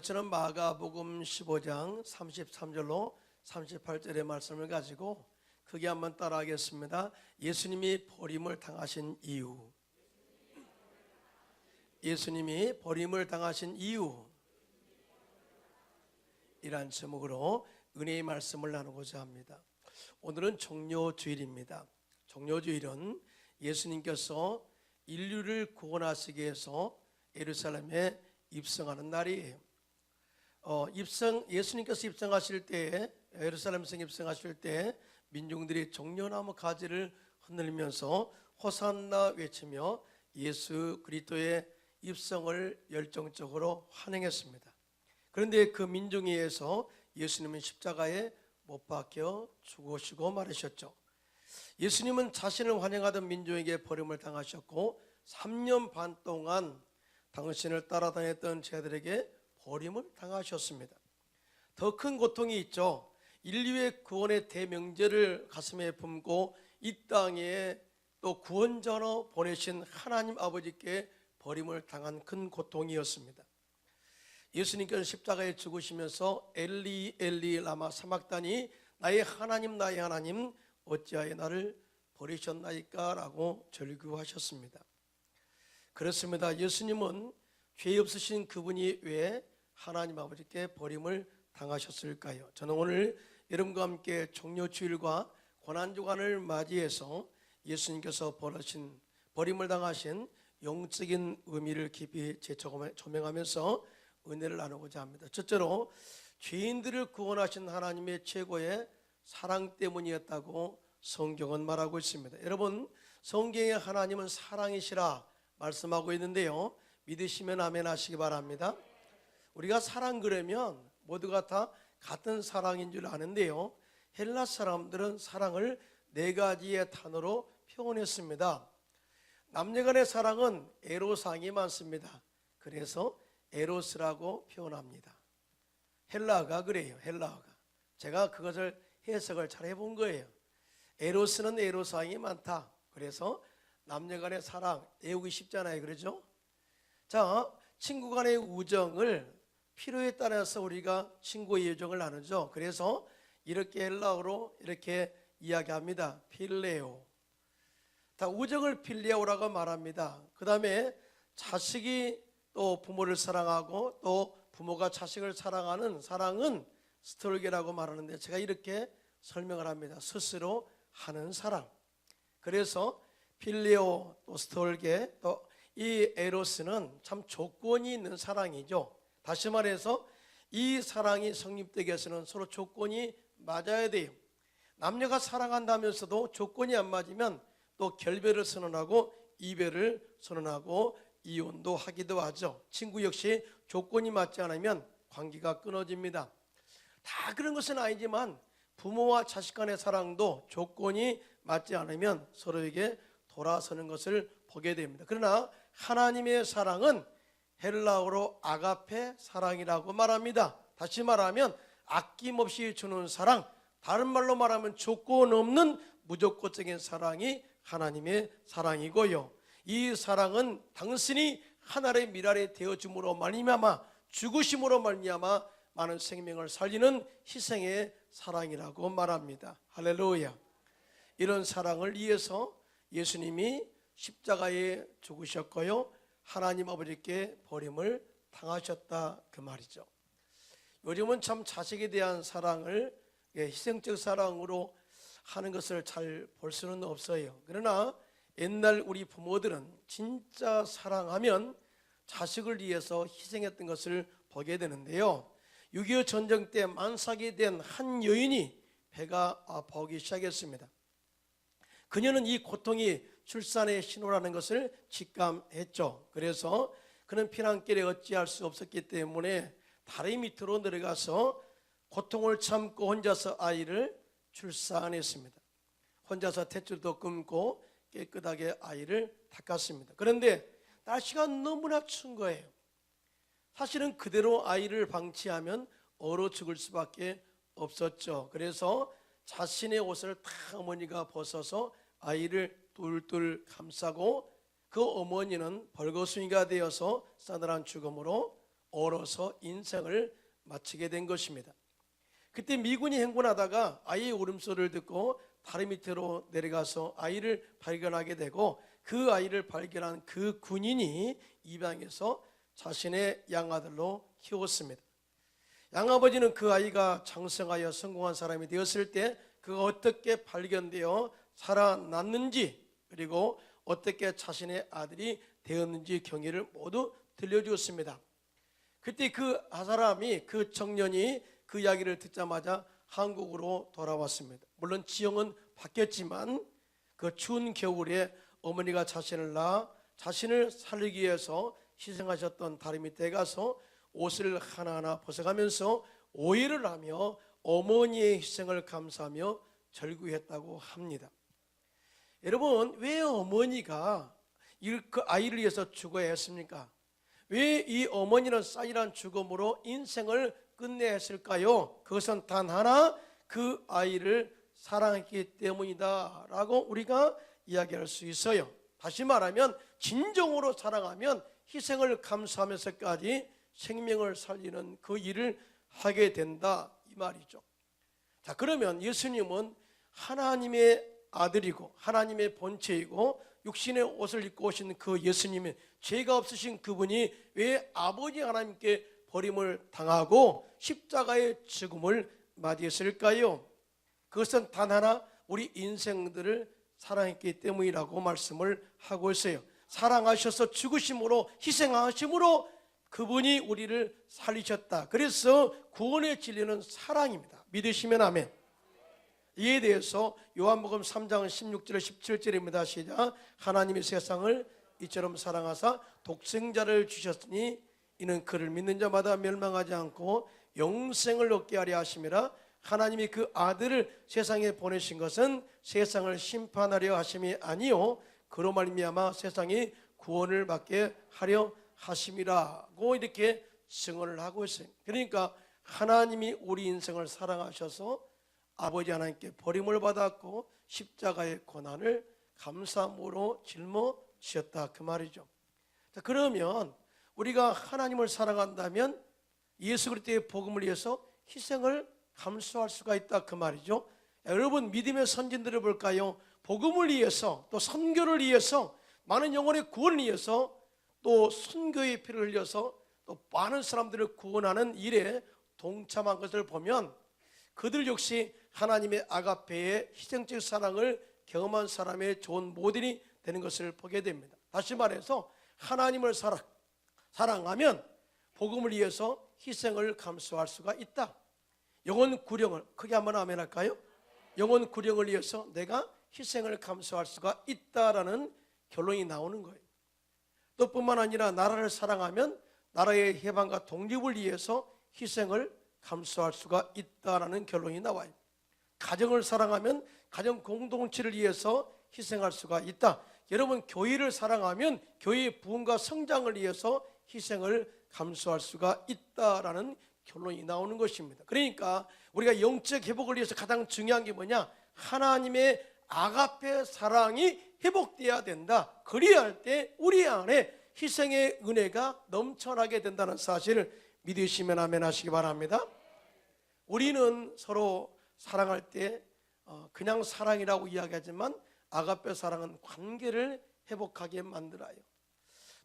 오늘 저는 마가복음 15장 33절로 38절의 말씀을 가지고 크게 한번 따라하겠습니다. 예수님이 버림을 당하신 이유. 예수님이 버림을 당하신 이유. 이란 제목으로 은혜의 말씀을 나누고자 합니다. 오늘은 종료주일입니다. 종료주일은 예수님께서 인류를 구원하시기 위해서 예루살렘에 입성하는 날이에요. 예수님께서 입성하실 때, 예루살렘성 입성하실 때 민중들이 종려나무 가지를 흔들면서 호산나 외치며 예수 그리스도의 입성을 열정적으로 환영했습니다. 그런데 그 민중에 의해서 예수님은 십자가에 못 박혀 죽으시고 말하셨죠. 예수님은 자신을 환영하던 민중에게 버림을 당하셨고 3년 반 동안 당신을 따라다녔던 제자들에게 버림을 당하셨습니다. 더 큰 고통이 있죠. 인류의 구원의 대명제를 가슴에 품고 이 땅에 또 구원자로 보내신 하나님 아버지께 버림을 당한 큰 고통이었습니다. 예수님께서 십자가에 죽으시면서 엘리 엘리 라마 사막다니 나의 하나님 어찌하여 나를 버리셨나이까 라고 절규하셨습니다. 그렇습니다. 예수님은 죄 없으신 그분이 왜 하나님 아버지께 버림을 당하셨을까요? 저는 오늘 여러분과 함께 종료주일과 고난주간을 맞이해서 예수님께서 버림을 당하신 영적인 의미를 깊이 조명하면서 은혜를 나누고자 합니다. 첫째로 죄인들을 구원하신 하나님의 최고의 사랑 때문이었다고 성경은 말하고 있습니다. 여러분, 성경의 하나님은 사랑이시라 말씀하고 있는데요, 믿으시면 아멘 하시기 바랍니다. 우리가 사랑 그러면 모두가 다 같은 사랑인 줄 아는데요, 헬라 사람들은 사랑을 네 가지의 단어로 표현했습니다. 남녀간의 사랑은 에로상이 많습니다. 그래서 에로스라고 표현합니다. 헬라어가 그래요. 헬라어가. 제가 그것을 해석을 잘 해본 거예요. 에로스는 에로상이 많다. 그래서 남녀간의 사랑 애우기 쉽잖아요. 그러죠? 자, 친구 간의 우정을 필요에 따라서 우리가 친구의 우정을 나누죠. 그래서 이렇게 헬라어로 이렇게 이야기합니다. 필레오. 다 우정을 필레오라고 말합니다. 그 다음에 자식이 또 부모를 사랑하고 또 부모가 자식을 사랑하는 사랑은 스톨게라고 말하는데 제가 이렇게 설명을 합니다. 스스로 하는 사랑. 그래서 필레오 또 스톨게 또 이 에로스는 참 조건이 있는 사랑이죠. 다시 말해서 이 사랑이 성립되기 위해서는 서로 조건이 맞아야 돼요. 남녀가 사랑한다면서도 조건이 안 맞으면 또 결별을 선언하고 이별을 선언하고 이혼도 하기도 하죠. 친구 역시 조건이 맞지 않으면 관계가 끊어집니다. 다 그런 것은 아니지만 부모와 자식 간의 사랑도 조건이 맞지 않으면 서로에게 돌아서는 것을 보게 됩니다. 그러나 하나님의 사랑은 헬라어로 아가페 사랑이라고 말합니다. 다시 말하면 아낌없이 주는 사랑, 다른 말로 말하면 조건 없는 무조건적인 사랑이 하나님의 사랑이고요, 이 사랑은 당신이 하나의 미랄이 되어줌으로 말미암아 죽으심으로 말미암아 많은 생명을 살리는 희생의 사랑이라고 말합니다. 할렐루야. 이런 사랑을 위해서 예수님이 십자가에 죽으셨고요, 하나님 아버지께 버림을 당하셨다 그 말이죠. 요즘은 참 자식에 대한 사랑을 희생적 사랑으로 하는 것을 잘 볼 수는 없어요. 그러나 옛날 우리 부모들은 진짜 사랑하면 자식을 위해서 희생했던 것을 보게 되는데요, 6.25 전쟁 때 만삭이 된 한 여인이 배가 아파오기 시작했습니다. 그녀는 이 고통이 출산의 신호라는 것을 직감했죠. 그래서 그는 피난길에 어찌할 수 없었기 때문에 다리 밑으로 내려가서 고통을 참고 혼자서 아이를 출산했습니다. 혼자서 탯줄도 끊고 깨끗하게 아이를 닦았습니다. 그런데 날씨가 너무나 추운 거예요. 사실은 그대로 아이를 방치하면 얼어 죽을 수밖에 없었죠. 그래서 자신의 옷을 다 어머니가 벗어서 아이를 똘똘 감싸고 그 어머니는 벌거숭이가 되어서 싸늘한 죽음으로 얼어서 인생을 마치게 된 것입니다. 그때 미군이 행군하다가 아이의 울음소리를 듣고 다리 밑으로 내려가서 아이를 발견하게 되고, 그 아이를 발견한 그 군인이 입양해서 자신의 양아들로 키웠습니다. 양아버지는 그 아이가 장성하여 성공한 사람이 되었을 때 그가 어떻게 발견되어 살아났는지, 그리고 어떻게 자신의 아들이 되었는지 경위를 모두 들려주었습니다. 그때 그 사람이, 그 청년이 그 이야기를 듣자마자 한국으로 돌아왔습니다. 물론 지형은 바뀌었지만 그 추운 겨울에 어머니가 자신을 낳아 자신을 살리기 위해서 희생하셨던 다리 밑에 가서 옷을 하나하나 벗어가면서 오해를 하며 어머니의 희생을 감사하며 절구했다고 합니다. 여러분, 왜 어머니가 그 아이를 위해서 죽어야 했습니까? 왜 이 어머니는 싸늘한 죽음으로 인생을 끝내야 했을까요? 그것은 단 하나, 그 아이를 사랑했기 때문이다 라고 우리가 이야기할 수 있어요. 다시 말하면 진정으로 사랑하면 희생을 감수하면서까지 생명을 살리는 그 일을 하게 된다, 이 말이죠. 자, 그러면 예수님은 하나님의 아들이고 하나님의 본체이고 육신의 옷을 입고 오신 그 예수님이, 죄가 없으신 그분이 왜 아버지 하나님께 버림을 당하고 십자가의 죽음을 맞이했을까요? 그것은 단 하나, 우리 인생들을 사랑했기 때문이라고 말씀을 하고 있어요. 사랑하셔서 죽으심으로, 희생하심으로 그분이 우리를 살리셨다. 그래서 구원의 진리는 사랑입니다. 믿으시면 아멘. 이에 대해서 요한복음 3장 16절 17절입니다. 시작. 하나님이 세상을 이처럼 사랑하사 독생자를 주셨으니 이는 그를 믿는 자마다 멸망하지 않고 영생을 얻게 하려 하심이라. 하나님이 그 아들을 세상에 보내신 것은 세상을 심판하려 하심이 아니요 그로 말미암아 세상이 구원을 받게 하려 하심이라고 이렇게 증언을 하고 있어요. 그러니까 하나님이 우리 인생을 사랑하셔서 아버지 하나님께 버림을 받았고 십자가의 고난을 감사함으로 짊어지셨다, 그 말이죠. 자, 그러면 우리가 하나님을 사랑한다면 예수 그리스도의 복음을 위해서 희생을 감수할 수가 있다, 그 말이죠. 여러분, 믿음의 선진들을 볼까요? 복음을 위해서, 또 선교를 위해서, 많은 영혼의 구원을 위해서, 또 선교의 피를 흘려서 또 많은 사람들을 구원하는 일에 동참한 것을 보면 그들 역시 하나님의 아가페의 희생적 사랑을 경험한 사람의 좋은 모델이 되는 것을 보게 됩니다. 다시 말해서 하나님을 사랑하면 복음을 위해서 희생을 감수할 수가 있다. 영혼 구령을, 크게 한번 아멘 할까요? 영혼 구령을 위해서 내가 희생을 감수할 수가 있다라는 결론이 나오는 거예요. 또 뿐만 아니라 나라를 사랑하면 나라의 해방과 독립을 위해서 희생을 감수할 수가 있다라는 결론이 나와요. 가정을 사랑하면 가정 공동체를 위해서 희생할 수가 있다. 여러분, 교회를 사랑하면 교회의 부흥과 성장을 위해서 희생을 감수할 수가 있다라는 결론이 나오는 것입니다. 그러니까 우리가 영적 회복을 위해서 가장 중요한 게 뭐냐? 하나님의 아가페 사랑이 회복돼야 된다. 그래야 할 때 우리 안에 희생의 은혜가 넘쳐나게 된다는 사실을 믿으시면 아멘 하시기 바랍니다. 우리는 서로 사랑할 때 그냥 사랑이라고 이야기하지만 아가페 사랑은 관계를 회복하게 만들어요.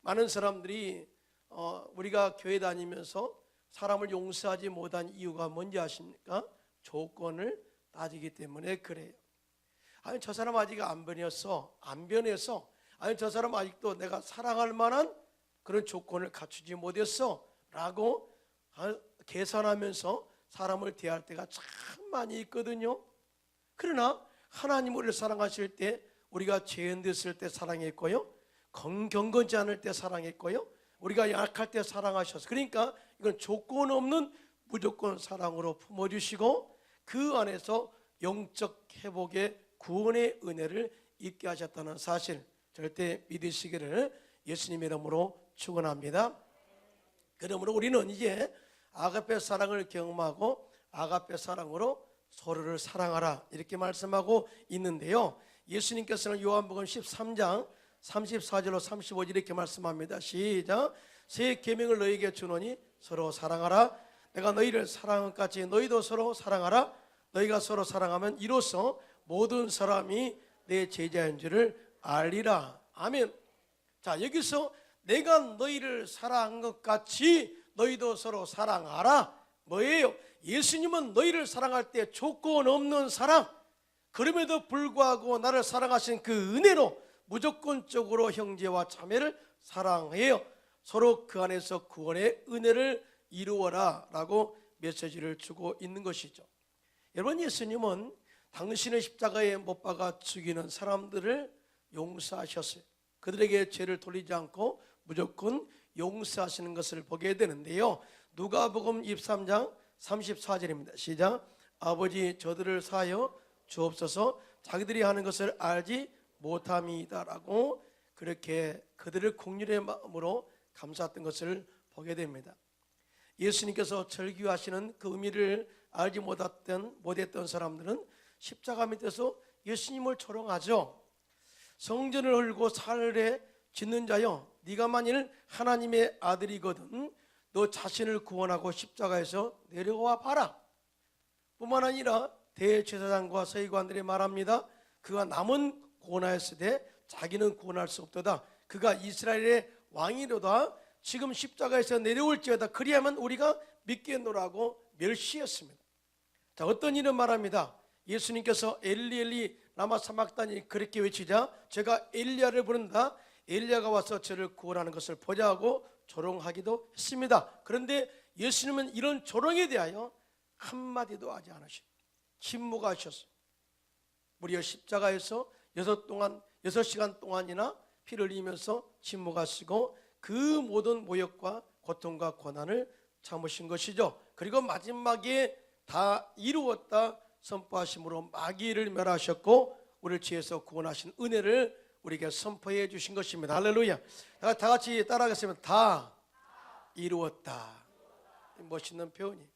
많은 사람들이 우리가 교회 다니면서 사람을 용서하지 못한 이유가 뭔지 아십니까? 조건을 따지기 때문에 그래요. 아니, 저 사람 아직 안 변했어, 안 변해서, 아니, 저 사람 아직도 내가 사랑할 만한 그런 조건을 갖추지 못했어 라고 계산하면서 사람을 대할 때가 참 많이 있거든요. 그러나 하나님 우리를 사랑하실 때 우리가 죄인 됐을 때 사랑했고요, 경건지 않을 때 사랑했고요, 우리가 약할 때 사랑하셔서, 그러니까 이건 조건 없는 무조건 사랑으로 품어주시고 그 안에서 영적 회복의 구원의 은혜를 입게 하셨다는 사실 절대 믿으시기를 예수님의 이름으로 축원합니다. 그러므로 우리는 이제 아가페 사랑을 경험하고 아가페 사랑으로 서로를 사랑하라 이렇게 말씀하고 있는데요, 예수님께서는 요한복음 13장 34절로 35절 이렇게 말씀합니다. 시작. 새 계명을 너희에게 주노니 서로 사랑하라. 내가 너희를 사랑한 것 같이 너희도 서로 사랑하라. 너희가 서로 사랑하면 이로써 모든 사람이 내 제자인 줄을 알리라. 아멘. 자, 여기서 내가 너희를 사랑한 것 같이 너희도 서로 사랑하라. 뭐예요? 예수님은 너희를 사랑할 때 조건 없는 사랑, 그럼에도 불구하고 나를 사랑하신 그 은혜로 무조건적으로 형제와 자매를 사랑해요. 서로 그 안에서 구원의 은혜를 이루어라 라고 메시지를 주고 있는 것이죠. 여러분, 예수님은 당신의 십자가에 못 박아 죽이는 사람들을 용서하셨어요. 그들에게 죄를 돌리지 않고 무조건 용서하시는 것을 보게 되는데요. 누가복음 23장 34절입니다. 시작. 아버지, 저들을 사하여 주옵소서. 자기들이 하는 것을 알지 못함이다라고 그렇게 그들을 긍휼의 마음으로 감사했던 것을 보게 됩니다. 예수님께서 절규하시는 그 의미를 알지 못했던 사람들은 십자가 밑에서 예수님을 조롱하죠. 성전을 헐고 사흘에 짓는 자여, 네가 만일 하나님의 아들이거든 너 자신을 구원하고 십자가에서 내려와 봐라. 뿐만 아니라 대제사장과 서기관들이 말합니다. 그가 남은 구원하였으되 자기는 구원할 수 없도다. 그가 이스라엘의 왕이로다. 지금 십자가에서 내려올지어다. 그리하면 우리가 믿겠노라고 멸시했습니다. 자, 어떤 일은 말합니다. 예수님께서 엘리 엘리 라마 사막다니 그렇게 외치자 제가 엘리야를 부른다. 엘리야가 와서 저를 구원하는 것을 보자 하고 조롱하기도 했습니다. 그런데 예수님은 이런 조롱에 대하여 한마디도 하지 않으십니다. 침묵하셨어요. 무려 십자가에서 6시간 동안이나 피를 흘리면서 침묵하시고 그 모든 모욕과 고통과 고난을 참으신 것이죠. 그리고 마지막에 다 이루었다 선포하심으로 마귀를 멸하셨고 우리를 지혜서 구원하신 은혜를 우리에게 선포해 주신 것입니다. 할렐루야. 다 같이 따라하겠습니다. 다 이루었다. 멋있는 표현이.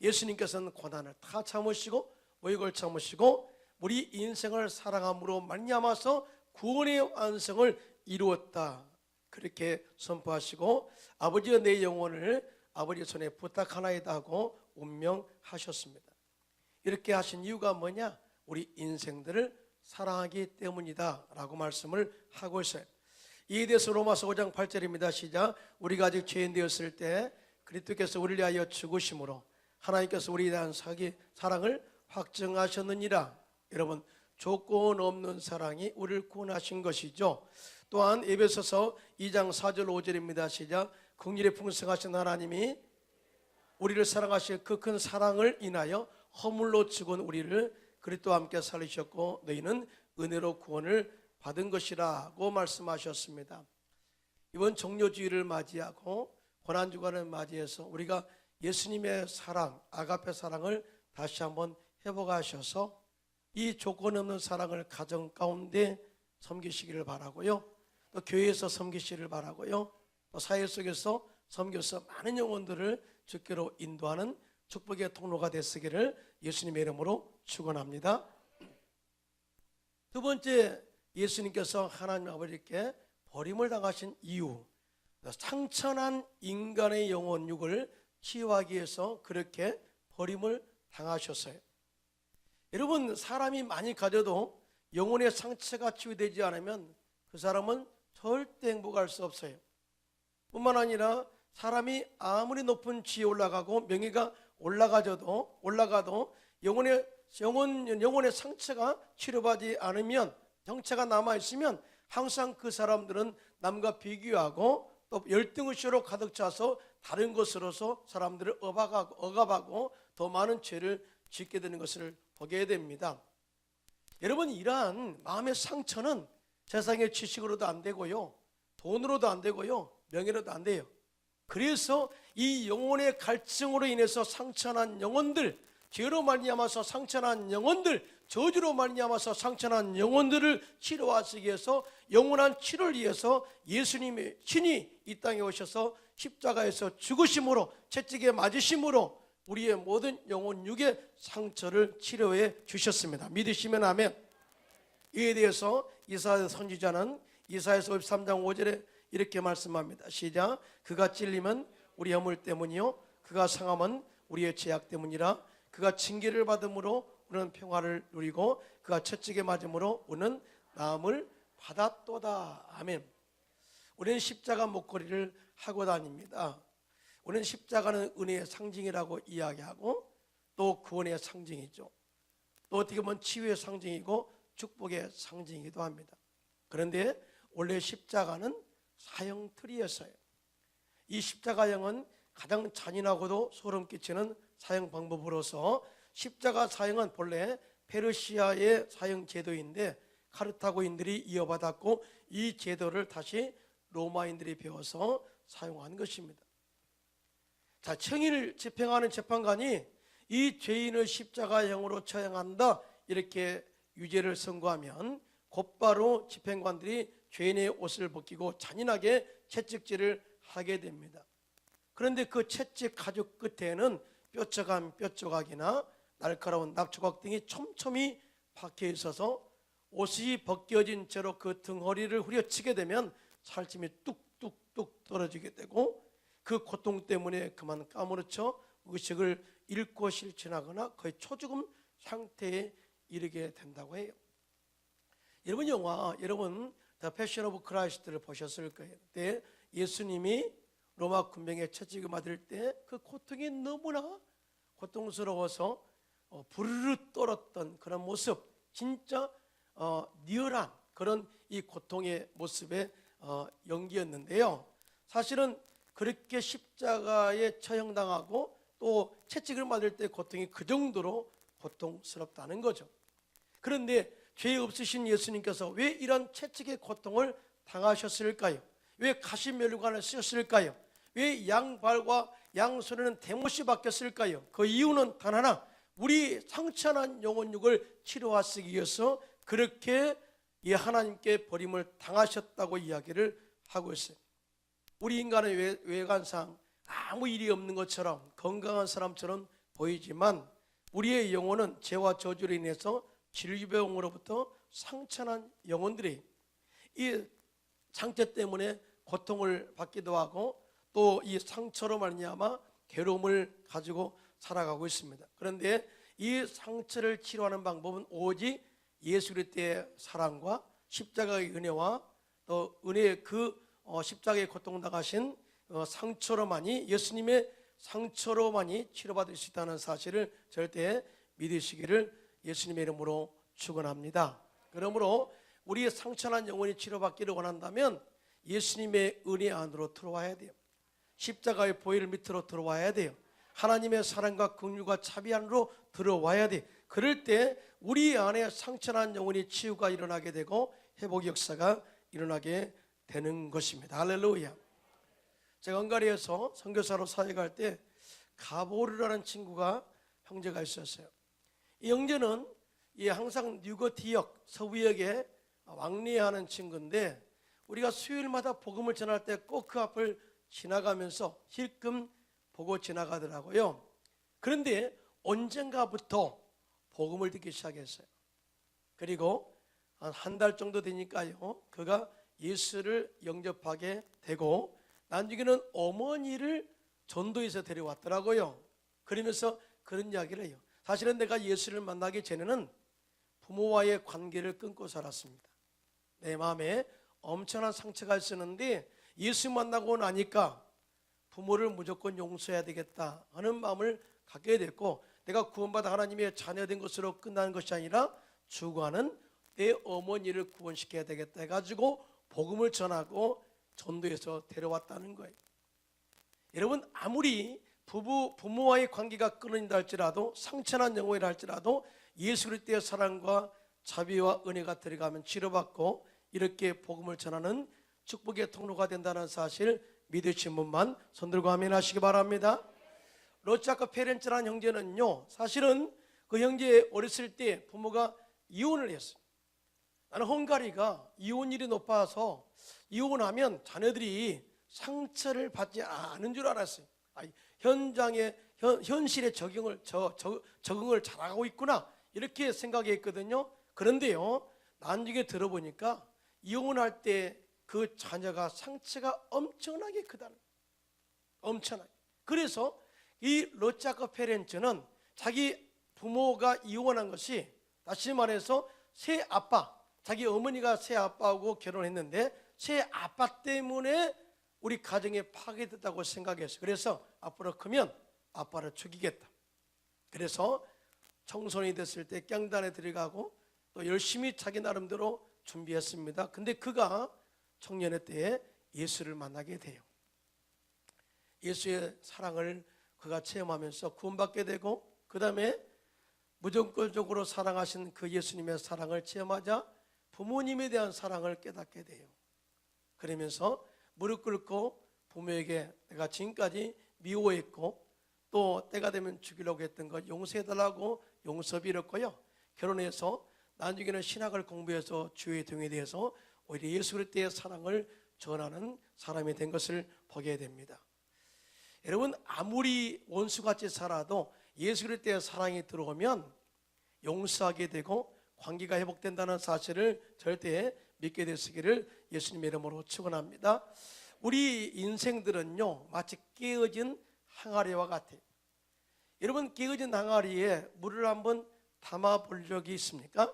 예수님께서는 고난을 다 참으시고 모욕을 참으시고 우리 인생을 사랑함으로 말미암아서 구원의 완성을 이루었다. 그렇게 선포하시고 아버지가 내 영혼을 아버지 손에 부탁하나이다 하고 운명하셨습니다. 이렇게 하신 이유가 뭐냐? 우리 인생들을 사랑하기 때문이다 라고 말씀을 하고 있어요. 이에 대해서 로마서 5장 8절입니다. 시작. 우리가 아직 죄인 되었을 때 그리스도께서 우리를 위하여 죽으심으로 하나님께서 우리에 대한 사랑을 확증하셨느니라. 여러분, 조건 없는 사랑이 우리를 구원하신 것이죠. 또한 에베소서 2장 4절 5절입니다. 시작. 긍휼에 풍성하신 하나님이 우리를 사랑하신 그 큰 사랑을 인하여 허물로 죽은 우리를 그리스도와 함께 살리셨고 너희는 은혜로 구원을 받은 것이라고 말씀하셨습니다. 이번 종료주의를 맞이하고 고난주간을 맞이해서 우리가 예수님의 사랑, 아가페 사랑을 다시 한번 회복하셔서 이 조건 없는 사랑을 가정 가운데 섬기시기를 바라고요. 또 교회에서 섬기시기를 바라고요. 또 사회 속에서 섬겨서 많은 영혼들을 주께로 인도하는 축복의 통로가 됐으기를 예수님의 이름으로 축원합니다. 두 번째, 예수님께서 하나님 아버지께 버림을 당하신 이유, 상처난 인간의 영혼 육을 치유하기 위해서 그렇게 버림을 당하셨어요. 여러분, 사람이 많이 가져도 영혼의 상처가 치유되지 않으면 그 사람은 절대 행복할 수 없어요. 뿐만 아니라 사람이 아무리 높은 지에 올라가고 명예가 올라가도 영혼의 상처가 치료받지 않으면, 정체가 남아있으면 항상 그 사람들은 남과 비교하고 또 열등의식으로 가득 차서 다른 것으로서 사람들을 억압하고 더 많은 죄를 짓게 되는 것을 보게 됩니다. 여러분, 이러한 마음의 상처는 세상의 지식으로도 안 되고요, 돈으로도 안 되고요, 명예로도 안 돼요. 그래서 이 영혼의 갈증으로 인해서 상처난 영혼들, 죄로 말미암아서 상처난 영혼들, 저주로 말미암아서 상처난 영혼들을 치료하시기 위해서 영원한 치료를 위해서 예수님의 친히 이 땅에 오셔서 십자가에서 죽으심으로, 채찍에 맞으심으로 우리의 모든 영혼 육의 상처를 치료해 주셨습니다. 믿으시면 아멘. 이에 대해서 이사야 선지자는 이사야서 53장 5절에 이렇게 말씀합니다. 시작. 그가 찔림은 우리 허물 때문이요 그가 상함은 우리의 죄악 때문이라. 그가 징계를 받음으로 우리는 평화를 누리고 그가 채찍에 맞음으로 우리는 나음을 받았도다. 아멘. 우리는 십자가 목걸이를 하고 다닙니다. 우리는 십자가는 은혜의 상징이라고 이야기하고 또 구원의 상징이죠. 또 어떻게 보면 치유의 상징이고 축복의 상징이기도 합니다. 그런데 원래 십자가는 사형틀이었어요. 이 십자가형은 가장 잔인하고도 소름 끼치는 사형 방법으로서 십자가 사형은 본래 페르시아의 사형 제도인데 카르타고인들이 이어받았고 이 제도를 다시 로마인들이 배워서 사용한 것입니다. 자, 형을 집행하는 재판관이 이 죄인을 십자가형으로 처형한다 이렇게 유죄를 선고하면 곧바로 집행관들이 죄인의 옷을 벗기고 잔인하게 채찍질을 하게 됩니다. 그런데 그 채찍 가죽 끝에는 뾰족한 뼈조각이나 날카로운 납조각 등이 촘촘히 박혀 있어서 옷이 벗겨진 채로 그 등허리를 후려치게 되면 살찜이 뚝뚝뚝 떨어지게 되고 그 고통 때문에 그만 까무러쳐 의식을 잃고 실천하거나 거의 초죽음 상태에 이르게 된다고 해요. 여러분 여러분 The Passion of Christ를 보셨을 거예요. 그때 예수님이 로마 군병에 채찍을 맞을 때 그 고통이 너무나 고통스러워서 부르르 떨었던 그런 모습, 진짜 리얼한 그런 이 고통의 모습의 연기였는데요. 사실은 그렇게 십자가에 처형당하고 또 채찍을 맞을 때 고통이 그 정도로 고통스럽다는 거죠. 그런데 죄 없으신 예수님께서 왜 이런 채찍의 고통을 당하셨을까요? 왜 가시면류관을 쓰셨을까요? 왜 양발과 양손에는 대못이 박혔을까요? 그 이유는 단 하나, 우리 상처난 영혼육을 치료하시기 위해서 그렇게 하나님께 버림을 당하셨다고 이야기를 하고 있어요. 우리 인간은 외관상 아무 일이 없는 것처럼 건강한 사람처럼 보이지만 우리의 영혼은 죄와 저주로 인해서 질병으로부터 상처난 영혼들이 이 상처 때문에 고통을 받기도 하고 또 이 상처로 말미암아 괴로움을 가지고 살아가고 있습니다. 그런데 이 상처를 치료하는 방법은 오직 예수 그리스도의 사랑과 십자가의 은혜와 또 은혜의 그 십자가의 고통당하신 상처로만이, 예수님의 상처로만이 치료받을 수 있다는 사실을 절대 믿으시기를 예수님의 이름으로 축원합니다. 그러므로 우리의 상처난 영혼이 치료받기를 원한다면 예수님의 은혜 안으로 들어와야 돼요. 십자가의 보혈 밑으로 들어와야 돼요. 하나님의 사랑과 긍휼과 자비 안으로 들어와야 돼. 그럴 때 우리 안에 상처난 영혼이 치유가 일어나게 되고 회복 역사가 일어나게 되는 것입니다. 할렐루야. 제가 헝가리에서 선교사로 사역할 때 가보르라는 친구가 형제가 있었어요. 이 형제는 항상 뉴거티역 서부역에 왕래하는 친구인데 우리가 수요일마다 복음을 전할 때 꼭 그 앞을 지나가면서 힐끔 보고 지나가더라고요. 그런데 언젠가부터 복음을 듣기 시작했어요. 그리고 한 달 정도 되니까요, 그가 예수를 영접하게 되고 나중에는 어머니를 전도해서 데려왔더라고요. 그러면서 그런 이야기를 해요. 사실은 내가 예수를 만나기 전에는 부모와의 관계를 끊고 살았습니다. 내 마음에 엄청난 상처가 있었는데 예수 만나고 나니까 부모를 무조건 용서해야 되겠다 하는 마음을 갖게 됐고, 내가 구원받아 하나님의 자녀된 것으로 끝나는 것이 아니라 죽어가는 내 어머니를 구원시켜야 되겠다 해가지고 복음을 전하고 전도해서 데려왔다는 거예요. 여러분, 아무리 부모와의 관계가 끊어진다 할지라도, 상처난 영혼이라 할지라도 예수 그리스도의 사랑과 자비와 은혜가 들어가면 치료받고 이렇게 복음을 전하는 축복의 통로가 된다는 사실 믿으신 분만 손들고 아멘 하시기 바랍니다. 로차크 페렌츠라는 형제는요, 사실은 그 형제 어렸을 때 부모가 이혼을 했어요. 나는 헝가리가 이혼율이 높아서 이혼하면 자녀들이 상처를 받지 않은 줄 알았어요. 현실에 적응을 잘하고 있구나 이렇게 생각했거든요. 그런데요, 나중에 들어보니까 이혼할 때 그 자녀가 상처가 엄청나게 크다는 거예요. 엄청나게. 그래서 이 롯자크 페렌츠는 자기 부모가 이혼한 것이, 다시 말해서 새 아빠, 자기 어머니가 새 아빠하고 결혼했는데 새 아빠 때문에 우리 가정에 파괴됐다고 생각했어요. 그래서 앞으로 크면 아빠를 죽이겠다. 그래서 청소년이 됐을 때 깽단에 들어가고 또 열심히 자기 나름대로 준비했습니다. 근데 그가 청년의 때에 예수를 만나게 돼요. 예수의 사랑을 그가 체험하면서 구원받게 되고, 그 다음에 무조건적으로 사랑하신 그 예수님의 사랑을 체험하자 부모님에 대한 사랑을 깨닫게 돼요. 그러면서 무릎 꿇고 부모에게 내가 지금까지 미워했고 또 때가 되면 죽이려고 했던 것 용서해달라고 용서 빌었고요. 결혼해서 나중에는 신학을 공부해서 주의 등에 대해서 오히려 예수 그리스도의 사랑을 전하는 사람이 된 것을 보게 됩니다. 여러분, 아무리 원수같이 살아도 예수 그리스도의 사랑이 들어오면 용서하게 되고 관계가 회복된다는 사실을 절대 믿게 되시기를 예수님의 이름으로 축원합니다. 우리 인생들은요 마치 깨어진 항아리와 같아요. 여러분, 깨어진 항아리에 물을 한번 담아 볼 적이 있습니까?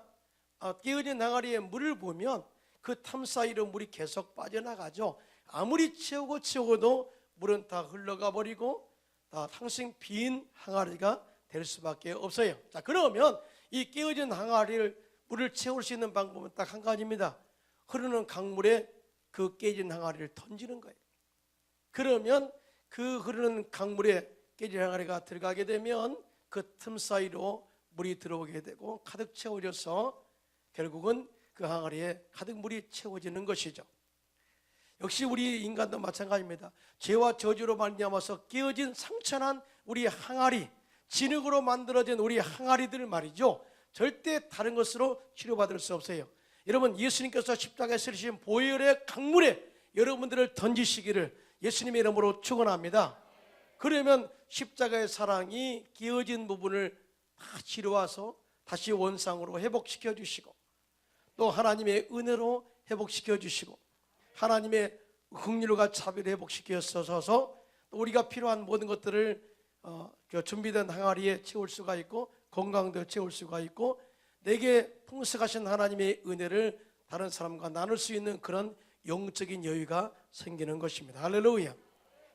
깨어진 항아리에 물을 보면 그 탐 사이로 물이 계속 빠져나가죠. 아무리 채우고도 물은 다 흘러가 버리고 다 탕생 빈 항아리가 될 수밖에 없어요. 자, 그러면 이 깨어진 항아리를 물을 채울 수 있는 방법은 딱 한 가지입니다. 흐르는 강물에 그 깨진 항아리를 던지는 거예요. 그러면 그 흐르는 강물에 깨진 항아리가 들어가게 되면 그 틈 사이로 물이 들어오게 되고 가득 채워져서 결국은 그 항아리에 가득 물이 채워지는 것이죠. 역시 우리 인간도 마찬가지입니다. 죄와 저주로 말미암아서 깨어진 상처난 우리 항아리, 진흙으로 만들어진 우리 항아리들 말이죠, 절대 다른 것으로 치료받을 수 없어요. 여러분, 예수님께서 십자가에 쓰신 보혈의 강물에 여러분들을 던지시기를 예수님의 이름으로 축원합니다. 그러면 십자가의 사랑이 깨어진 부분을 다 치료와서 다시 원상으로 회복시켜 주시고 또 하나님의 은혜로 회복시켜 주시고 하나님의 긍휼과 자비를 회복시켜서 우리가 필요한 모든 것들을 준비된 항아리에 채울 수가 있고 건강도 채울 수가 있고 내게 풍성하신 하나님의 은혜를 다른 사람과 나눌 수 있는 그런 영적인 여유가 생기는 것입니다. 할렐루야.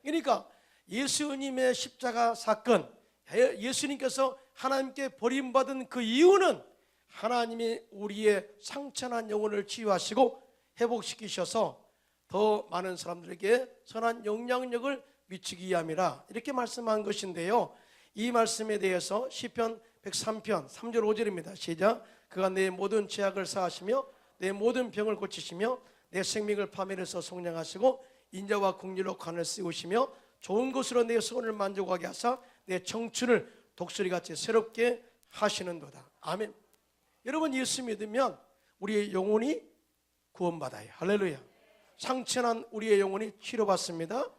그러니까 예수님의 십자가 사건, 예수님께서 하나님께 버림받은 그 이유는 하나님이 우리의 상처난 영혼을 치유하시고 회복시키셔서 더 많은 사람들에게 선한 영향력을 미치기 위함이라 이렇게 말씀한 것인데요, 이 말씀에 대해서 시편 103편 3절 5절입니다. 시작. 그가 내 모든 죄악을 사하시며 내 모든 병을 고치시며 내 생명을 파멸해서 속량하시고 인자와 긍휼로 관을 씌우시며 좋은 것으로 내 소원을 만족하게 하사 내 청춘을 독수리같이 새롭게 하시는도다. 아멘. 여러분, 예수 믿으면 우리의 영혼이 구원받아요. 할렐루야. 상처난 우리의 영혼이 치료받습니다.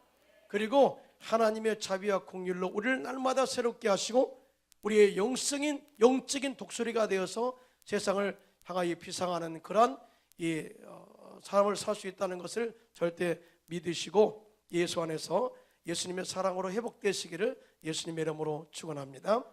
그리고 하나님의 자비와 긍휼로 우리를 날마다 새롭게 하시고 우리의 영적인 독수리가 되어서 세상을 향하여 비상하는 그러한 삶을 살 수 있다는 것을 절대 믿으시고 예수 안에서 예수님의 사랑으로 회복되시기를 예수님의 이름으로 축원합니다.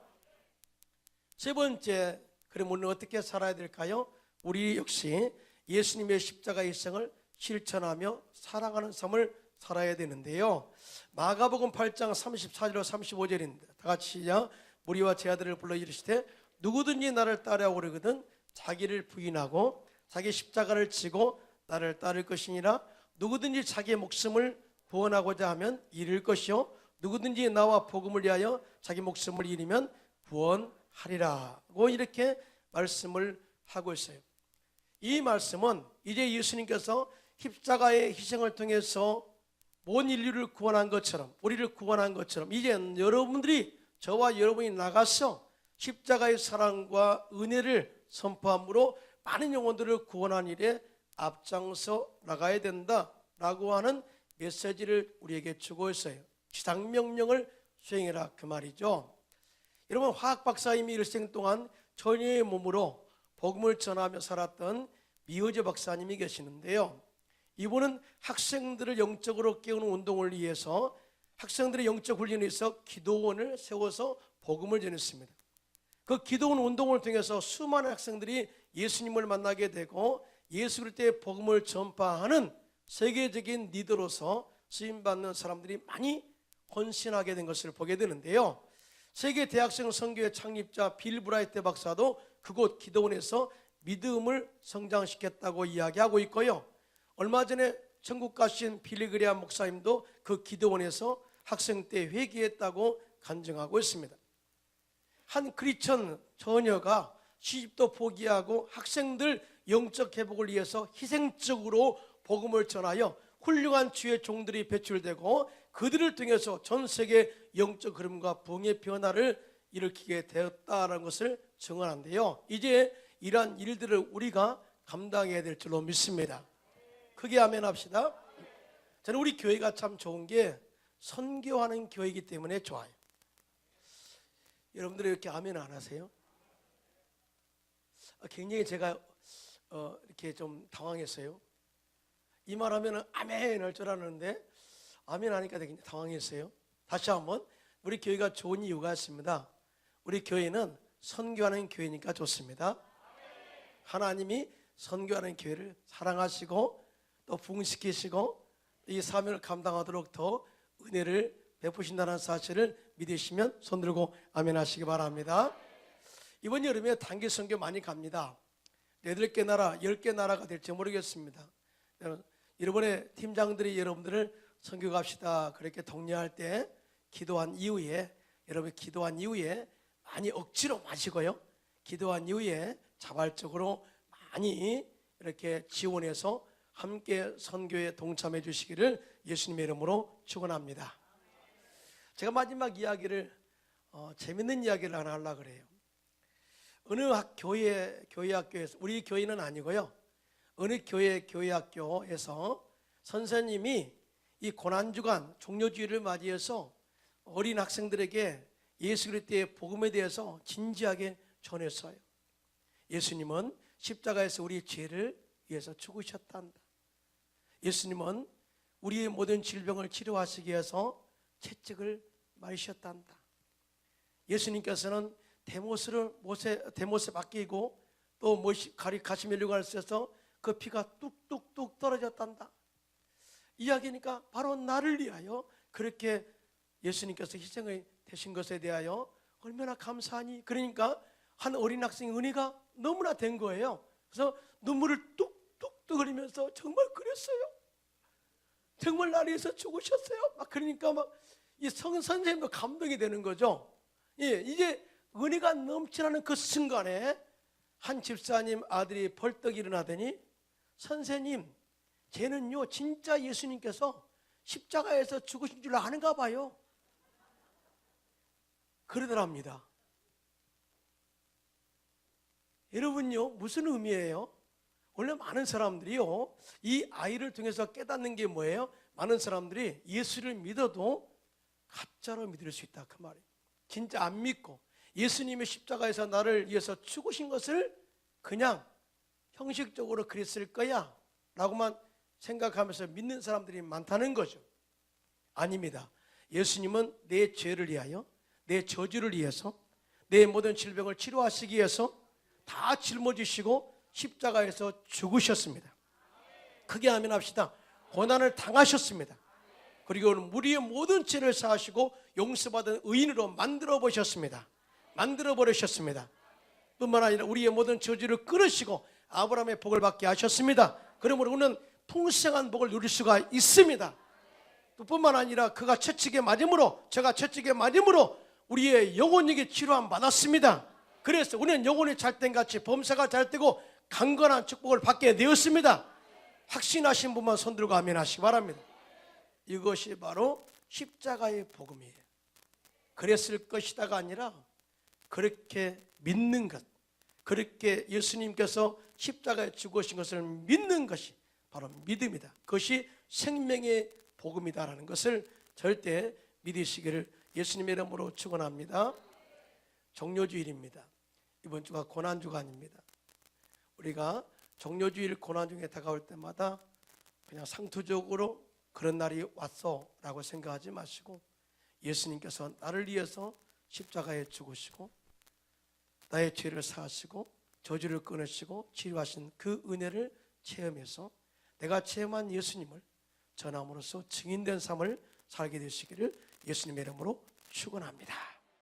세 번째, 그럼 우리는 어떻게 살아야 될까요? 우리 역시 예수님의 십자가의 일생을 실천하며 사랑하는 삶을 살아야 되는데요, 마가복음 8장 34절로 35절입니다. 다 같이 시작. 무리와 제 아들을 불러 이르시되 누구든지 나를 따르라고 그러거든 자기를 부인하고 자기 십자가를 지고 나를 따를 것이니라. 누구든지 자기의 목숨을 구원하고자 하면 잃을 것이요 누구든지 나와 복음을 위하여 자기 목숨을 잃으면 구원하리라고 이렇게 말씀을 하고 있어요. 이 말씀은 이제 예수님께서 십자가의 희생을 통해서 온 인류를 구원한 것처럼 우리를 구원한 것처럼 이제 여러분들이 저와 여러분이 나가서 십자가의 사랑과 은혜를 선포함으로 많은 영혼들을 구원한 일에 앞장서 나가야 된다라고 하는 메시지를 우리에게 주고 있어요. 지상명령을 수행해라, 그 말이죠. 여러분, 화학 박사님이 일생 동안 처녀의 몸으로 복음을 전하며 살았던 미어제 박사님이 계시는데요, 이분은 학생들을 영적으로 깨우는 운동을 위해서 학생들의 영적 훈련을 위해서 기도원을 세워서 복음을 전했습니다. 그 기도원 운동을 통해서 수많은 학생들이 예수님을 만나게 되고 예수 그리스도의 복음을 전파하는 세계적인 리더로서 쓰임받는 사람들이 많이 헌신하게 된 것을 보게 되는데요. 세계 대학생 선교회 창립자 빌 브라이트 박사도 그곳 기도원에서 믿음을 성장시켰다고 이야기하고 있고요. 얼마 전에 천국 가신 빌리그레암 목사님도 그 기도원에서 학생 때 회개했다고 간증하고 있습니다. 한 크리스천 처녀가 시집도 포기하고 학생들 영적 회복을 위해서 희생적으로 복음을 전하여 훌륭한 주의 종들이 배출되고 그들을 통해서 전 세계 영적 흐름과 부흥의 변화를 일으키게 되었다는 것을 증언한데요. 이제 이러한 일들을 우리가 감당해야 될 줄로 믿습니다. 크게 아멘 합시다. 저는 우리 교회가 참 좋은 게 선교하는 교회이기 때문에 좋아요. 여러분들이 이렇게 아멘 안 하세요? 굉장히 제가 이렇게 좀 당황했어요. 이 말하면 아멘 할 줄 알았는데 아멘 하니까 되게 당황했어요. 다시 한번, 우리 교회가 좋은 이유가 있습니다. 우리 교회는 선교하는 교회니까 좋습니다. 하나님이 선교하는 교회를 사랑하시고 또 부흥시키시고 이 사명을 감당하도록 더 은혜를 베푸신다는 사실을 믿으시면 손들고 아멘 하시기 바랍니다. 이번 여름에 단기 선교 많이 갑니다. 8개 나라, 10개 나라가 될지 모르겠습니다. 이번에 팀장들이 여러분들을 선교 갑시다 그렇게 독려할 때 기도한 이후에, 여러분 기도한 이후에 많이 억지로 마시고요, 기도한 이후에 자발적으로 많이 이렇게 지원해서 함께 선교에 동참해 주시기를 예수님의 이름으로 축원합니다. 제가 마지막 이야기를 재밌는 이야기를 하나 하려고 그래요. 어느 교회 학교에서, 우리 교회는 아니고요, 어느 교회 학교에서 선생님이 이 고난주간 종료주의를 맞이해서 어린 학생들에게 예수 그리스도의 복음에 대해서 진지하게 전했어요. 예수님은 십자가에서 우리의 죄를 위해서 죽으셨단다. 예수님은 우리의 모든 질병을 치료하시기 위해서 채찍을 맞으셨단다. 예수님께서는 데못에 맡기고 또 가시멜류관을 써서 그 피가 뚝뚝뚝 떨어졌단다. 이야기니까 바로 나를 위하여 그렇게 예수님께서 희생을 되신 것에 대하여 얼마나 감사하니. 그러니까 한 어린 학생의 은혜가 너무나 된 거예요. 그래서 눈물을 뚝뚝뚝 흘리면서 정말 그랬어요. 정말 나를 위해서 죽으셨어요. 막 그러니까 막 이 선생님도 감동이 되는 거죠. 예, 이제 은혜가 넘치는 그 순간에 한 집사님 아들이 벌떡 일어나더니, 선생님, 쟤는요 진짜 예수님께서 십자가에서 죽으신 줄 아는가 봐요. 그러더랍니다. 여러분요, 무슨 의미예요? 원래 많은 사람들이요, 이 아이를 통해서 깨닫는 게 뭐예요? 많은 사람들이 예수를 믿어도 가짜로 믿을 수 있다, 그 말이에요. 진짜 안 믿고 예수님의 십자가에서 나를 위해서 죽으신 것을 그냥 형식적으로 그랬을 거야 라고만 생각하면서 믿는 사람들이 많다는 거죠. 아닙니다. 예수님은 내 죄를 위하여, 내 저주를 위해서, 내 모든 질병을 치료하시기 위해서 다 짊어지시고 십자가에서 죽으셨습니다. 크게 아멘 합시다. 고난을 당하셨습니다. 그리고 우리의 모든 죄를 사하시고 용서받은 의인으로 만들어 보셨습니다. 만들어 버리셨습니다. 뿐만 아니라 우리의 모든 저주를 끊으시고 아브라함의 복을 받게 하셨습니다. 그러므로 우리는 풍성한 복을 누릴 수가 있습니다. 또 뿐만 아니라 그가 채찍에 맞음으로, 제가 채찍에 맞음으로 우리의 영혼에게 치료함 받았습니다. 그래서 우리는 영혼이 잘된 같이 범사가 잘되고 강건한 축복을 받게 되었습니다. 확신하신 분만 손들고 아멘 하시기 바랍니다. 이것이 바로 십자가의 복음이에요. 그랬을 것이다가 아니라 그렇게 믿는 것, 그렇게 예수님께서 십자가에 죽으신 것을 믿는 것이 바로 믿음이다. 그것이 생명의 복음이다라는 것을 절대 믿으시기를 예수님의 이름으로 축원합니다. 종료주일입니다. 이번 주가 고난주가 아닙니다. 우리가 종료주일 고난주에 다가올 때마다 그냥 상투적으로 그런 날이 왔어라고 생각하지 마시고 예수님께서 나를 위해서 십자가에 죽으시고 나의 죄를 사하시고 저주를 끊으시고 치료하신 그 은혜를 체험해서 내가 체험한 예수님을 전함으로써 증인된 삶을 살게 되시기를 예수님의 이름으로 축원합니다.